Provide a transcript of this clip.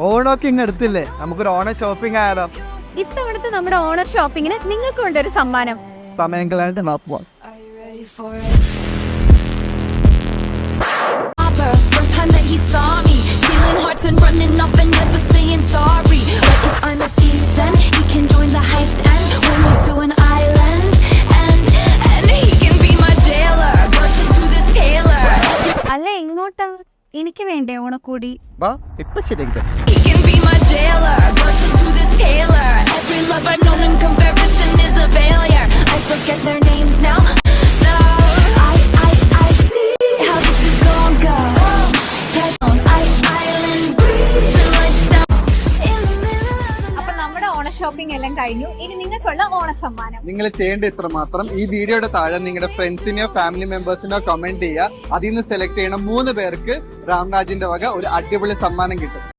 ഓണമൊക്കെ ഇങ്ങ് എടുത്തില്ലേ, നമുക്കൊരു ഓണ ഷോപ്പിംഗ് ആയാലോ? ഇത്തവണത്തെ നമ്മുടെ ഓണർ ഷോപ്പിങ്ങിന് നിങ്ങൾക്ക് കൊണ്ടൊരു സമ്മാനം. സമയം കളയാണ്ട് നോക്കുവാ. First time that he saw me, stealing hearts and running off and never saying sorry. But if I'm a thief, then he can join the heist and we'll move to an island. And he can be my jailer, birth to this tailor. അല്ല, ഇങ്ങോട്ടാ? എനിക്ക് വേണ്ടേ ഓണക്കൂടി? വാ, ഇപ്പൊ ശരിയാക്കി. He can be my jailer, birth to this tailor. Every love I've known in comparison is a failure. I forget their names now. No, I see how this is gonna go. അപ്പൊ നമ്മുടെ ഓണ shopping എല്ലാം കഴിഞ്ഞു. ഇനി നിങ്ങൾക്കുള്ള ഓണ സമ്മാനം നിങ്ങൾ ചെയ്യേണ്ട ഇത്ര മാത്രം. ഈ വീഡിയോയുടെ താഴെ നിങ്ങളുടെ ഫ്രണ്ട്സിനെയോ ഫാമിലി മെമ്പേഴ്സിനോ കമന്റ് ചെയ്യുക. അതിൽ നിന്ന് സെലക്ട് ചെയ്യണം 3 പേർക്ക് രാംരാജിന്റെ വക ഒരു അടിപൊളി സമ്മാനം കിട്ടും.